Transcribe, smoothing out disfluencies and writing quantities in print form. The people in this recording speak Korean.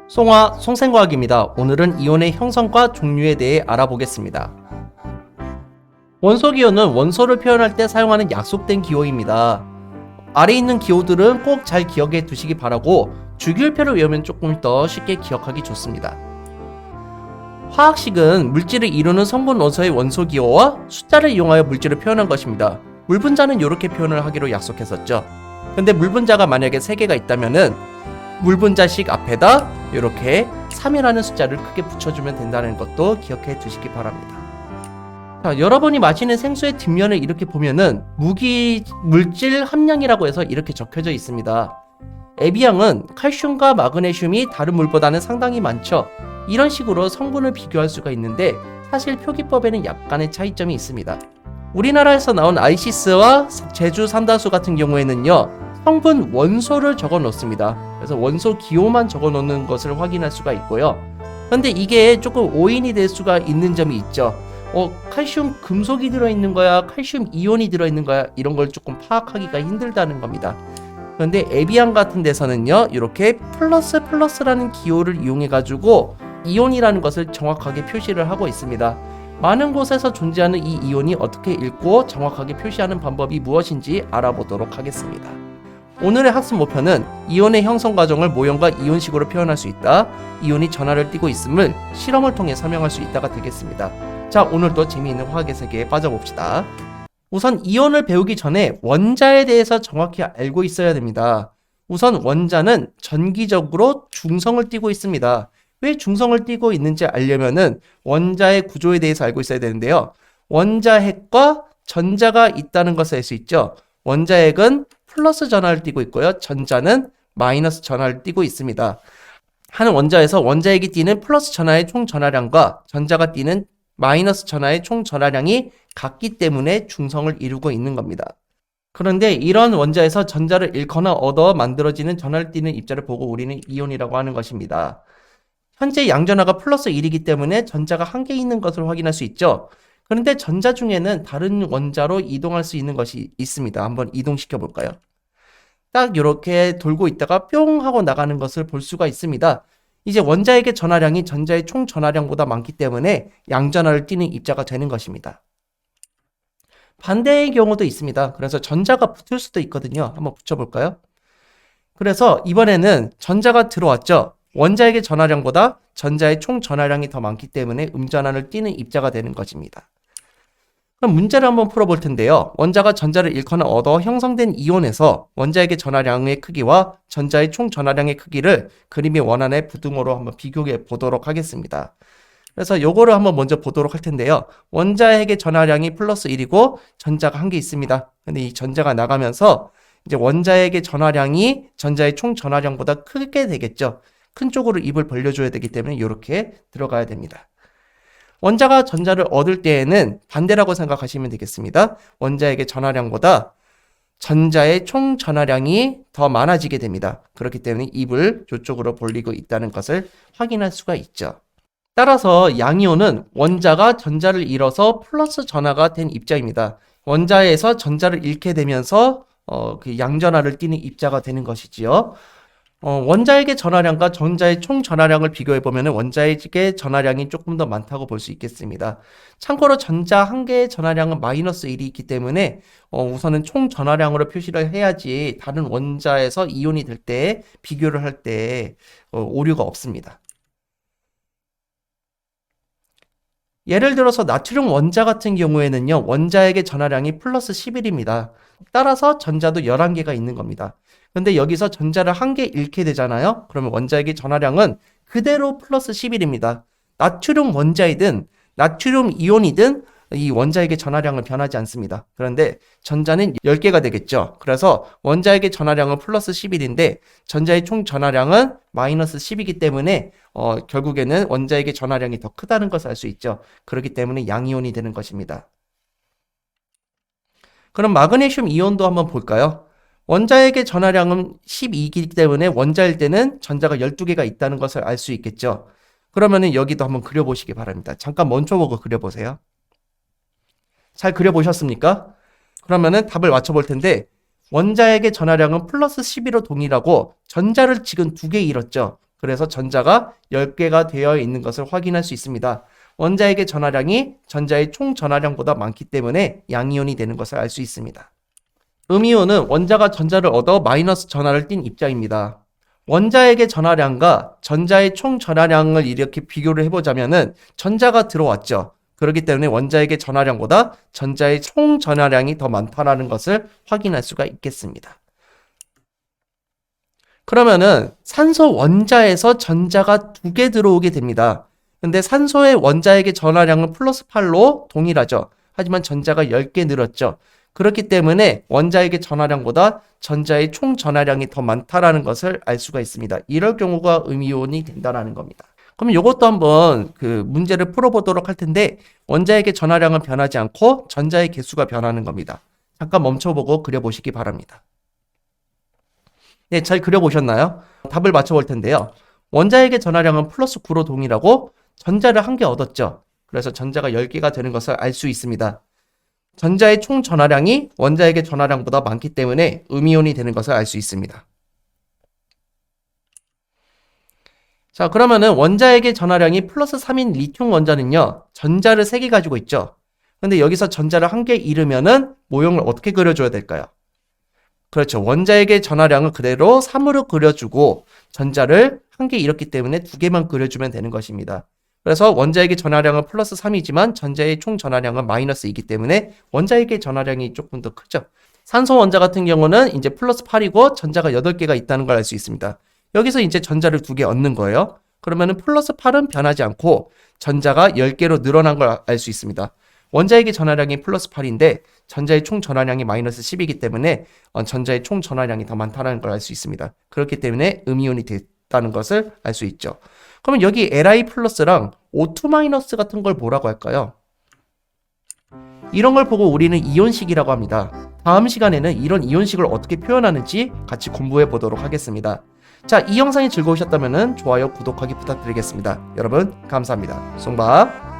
송화 송생과학입니다. 오늘은 이온의 형성과 종류에 대해 알아보겠습니다. 원소 기호는 원소를 표현할 때 사용하는 약속된 기호입니다. 아래 있는 기호들은 꼭 잘 기억해 두시기 바라고 주기율표를 외우면 조금 더 쉽게 기억하기 좋습니다. 화학식은 물질을 이루는 성분 원소의 원소 기호와 숫자를 이용하여 물질을 표현한 것입니다. 물분자는 이렇게 표현을 하기로 약속했었죠. 근데 물분자가 만약에 3개가 있다면은 물분자식 앞에다 이렇게 3이라는 숫자를 크게 붙여주면 된다는 것도 기억해 두시기 바랍니다. 자, 여러분이 마시는 생수의 뒷면을 이렇게 보면은 무기 물질 함량이라고 해서 이렇게 적혀져 있습니다. 에비앙은 칼슘과 마그네슘이 다른 물보다는 상당히 많죠. 이런 식으로 성분을 비교할 수가 있는데 사실 표기법에는 약간의 차이점이 있습니다. 우리나라에서 나온 아이시스와 제주 삼다수 같은 경우에는요, 성분 원소를 적어 놓습니다. 그래서 원소 기호만 적어 놓는 것을 확인할 수가 있고요. 근데 이게 조금 오인이 될 수가 있는 점이 있죠. 칼슘 금속이 들어있는 거야, 칼슘 이온이 들어있는 거야, 이런 걸 조금 파악하기가 힘들다는 겁니다. 그런데 에비앙 같은 데서는요, 이렇게 플러스라는 기호를 이용해 가지고 이온이라는 것을 정확하게 표시를 하고 있습니다. 많은 곳에서 존재하는 이 이온이 어떻게 읽고 정확하게 표시하는 방법이 무엇인지 알아보도록 하겠습니다. 오늘의 학습 목표는 이온의 형성 과정을 모형과 이온식으로 표현할 수 있다, 이온이 전하를 띠고 있음을 실험을 통해 설명할 수 있다가 되겠습니다. 자, 오늘도 재미있는 화학의 세계에 빠져봅시다. 우선 이온을 배우기 전에 원자에 대해서 정확히 알고 있어야 됩니다. 우선 원자는 전기적으로 중성을 띠고 있습니다. 왜 중성을 띠고 있는지 알려면은 원자의 구조에 대해서 알고 있어야 되는데요. 원자핵과 전자가 있다는 것을 알 수 있죠. 원자핵은 플러스 전하를 띠고 있고요. 전자는 마이너스 전하를 띠고 있습니다. 한 원자에서 원자핵이 띠는 플러스 전하의 총 전하량과 전자가 띠는 마이너스 전하의 총 전하량이 같기 때문에 중성을 이루고 있는 겁니다. 그런데 이런 원자에서 전자를 잃거나 얻어 만들어지는 전하를 띠는 입자를 보고 우리는 이온이라고 하는 것입니다. 현재 양전하가 플러스 1이기 때문에 전자가 한 개 있는 것을 확인할 수 있죠. 그런데 전자 중에는 다른 원자로 이동할 수 있는 것이 있습니다. 한번 이동시켜 볼까요? 딱 이렇게 돌고 있다가 뿅 하고 나가는 것을 볼 수가 있습니다. 이제 원자핵의 전하량이 전자의 총 전하량보다 많기 때문에 양전하를 띠는 입자가 되는 것입니다. 반대의 경우도 있습니다. 그래서 전자가 붙을 수도 있거든요. 한번 붙여볼까요? 그래서 이번에는 전자가 들어왔죠. 원자핵의 전하량보다 전자의 총 전하량이 더 많기 때문에 음전하를 띠는 입자가 되는 것입니다. 그럼 문제를 한번 풀어볼 텐데요. 원자가 전자를 잃거나 얻어 형성된 이온에서 원자핵의 전하량의 크기와 전자의 총 전하량의 크기를 그림의 원안의 부등호로 한번 비교해 보도록 하겠습니다. 그래서 요거를 한번 먼저 보도록 할 텐데요. 원자핵의 전하량이 플러스 1이고 전자가 한 개 있습니다. 근데 이 전자가 나가면서 이제 원자핵의 전하량이 전자의 총 전하량보다 크게 되겠죠. 큰 쪽으로 입을 벌려줘야 되기 때문에 이렇게 들어가야 됩니다. 원자가 전자를 얻을 때에는 반대라고 생각하시면 되겠습니다. 원자핵의 전하량보다 전자의 총 전하량이 더 많아지게 됩니다. 그렇기 때문에 입을 이쪽으로 벌리고 있다는 것을 확인할 수가 있죠. 따라서 양이온은 원자가 전자를 잃어서 플러스 전하가 된 입자입니다. 원자에서 전자를 잃게 되면서 그 양전하를 띠는 입자가 되는 것이지요. 원자핵의 전하량과 전자의 총 전하량을 비교해 보면 원자핵의 전하량이 조금 더 많다고 볼 수 있겠습니다. 참고로 전자 한 개의 전하량은 마이너스 1이 있기 때문에 우선은 총 전하량으로 표시를 해야지 다른 원자에서 이온이 될 때 비교를 할 때 오류가 없습니다. 예를 들어서 나트륨 원자 같은 경우에는요, 원자핵의 전하량이 플러스 11입니다. 따라서 전자도 11개가 있는 겁니다. 근데 여기서 전자를 한 개 잃게 되잖아요. 그러면 원자핵의 전하량은 그대로 플러스 11입니다. 나트륨 원자이든 나트륨 이온이든 이 원자핵의 전하량은 변하지 않습니다. 그런데 전자는 10개가 되겠죠. 그래서 원자핵의 전하량은 플러스 11인데 전자의 총 전하량은 마이너스 10이기 때문에 결국에는 원자핵의 전하량이 더 크다는 것을 알 수 있죠. 그렇기 때문에 양이온이 되는 것입니다. 그럼 마그네슘 이온도 한번 볼까요? 원자핵의 전하량은 12이기 때문에 원자일 때는 전자가 12개가 있다는 것을 알 수 있겠죠. 그러면은 여기도 한번 그려보시기 바랍니다. 잠깐 멈춰보고 그려보세요. 잘 그려보셨습니까? 그러면은 답을 맞춰볼 텐데 원자핵의 전하량은 플러스 12로 동일하고 전자를 지금 2개 잃었죠. 그래서 전자가 10개가 되어 있는 것을 확인할 수 있습니다. 원자핵의 전하량이 전자의 총 전하량보다 많기 때문에 양이온이 되는 것을 알 수 있습니다. 음이온은 원자가 전자를 얻어 마이너스 전하를 띤 입자입니다. 원자핵의 전하량과 전자의 총 전하량을 이렇게 비교를 해보자면은 전자가 들어왔죠. 그렇기 때문에 원자핵의 전하량보다 전자의 총 전하량이 더 많다라는 것을 확인할 수가 있겠습니다. 그러면은 산소 원자에서 전자가 2개 들어오게 됩니다. 근데 산소의 원자핵의 전하량은 플러스 8로 동일하죠. 하지만 전자가 10개 늘었죠. 그렇기 때문에 원자핵의 전하량보다 전자의 총 전하량이 더 많다라는 것을 알 수가 있습니다. 이럴 경우가 음이온이 된다라는 겁니다. 그럼 이것도 한번 그 문제를 풀어보도록 할 텐데 원자핵의 전하량은 변하지 않고 전자의 개수가 변하는 겁니다. 잠깐 멈춰보고 그려보시기 바랍니다. 네, 잘 그려보셨나요? 답을 맞춰볼 텐데요. 원자핵의 전하량은 플러스 9로 동일하고 전자를 1개 얻었죠. 그래서 전자가 10개가 되는 것을 알 수 있습니다. 전자의 총 전하량이 원자핵의 전하량보다 많기 때문에 음이온이 되는 것을 알 수 있습니다. 자, 그러면은 원자핵의 전하량이 플러스 3인 리튬 원자는요, 전자를 3개 가지고 있죠. 근데 여기서 전자를 1개 잃으면은 모형을 어떻게 그려줘야 될까요? 그렇죠. 원자핵의 전하량을 그대로 3으로 그려주고 전자를 1개 잃었기 때문에 2개만 그려주면 되는 것입니다. 그래서 원자핵의 전하량은 플러스 3이지만 전자의 총 전하량은 마이너스 2이기 때문에 원자핵의 전하량이 조금 더 크죠. 산소 원자 같은 경우는 이제 플러스 8이고 전자가 8개가 있다는 걸 알 수 있습니다. 여기서 이제 전자를 2개 얻는 거예요. 그러면은 플러스 8은 변하지 않고 전자가 10개로 늘어난 걸 알 수 있습니다. 원자핵의 전하량이 플러스 8인데 전자의 총 전하량이 마이너스 10이기 때문에 전자의 총 전하량이 더 많다는 걸 알 수 있습니다. 그렇기 때문에 음이온이 됐다는 것을 알 수 있죠. 그러면 여기 Li 플러스랑 O2 마이너스 같은 걸 뭐라고 할까요? 이런 걸 보고 우리는 이온식이라고 합니다. 다음 시간에는 이런 이온식을 어떻게 표현하는지 같이 공부해 보도록 하겠습니다. 자, 이 영상이 즐거우셨다면 좋아요, 구독하기 부탁드리겠습니다. 여러분 감사합니다. 송바.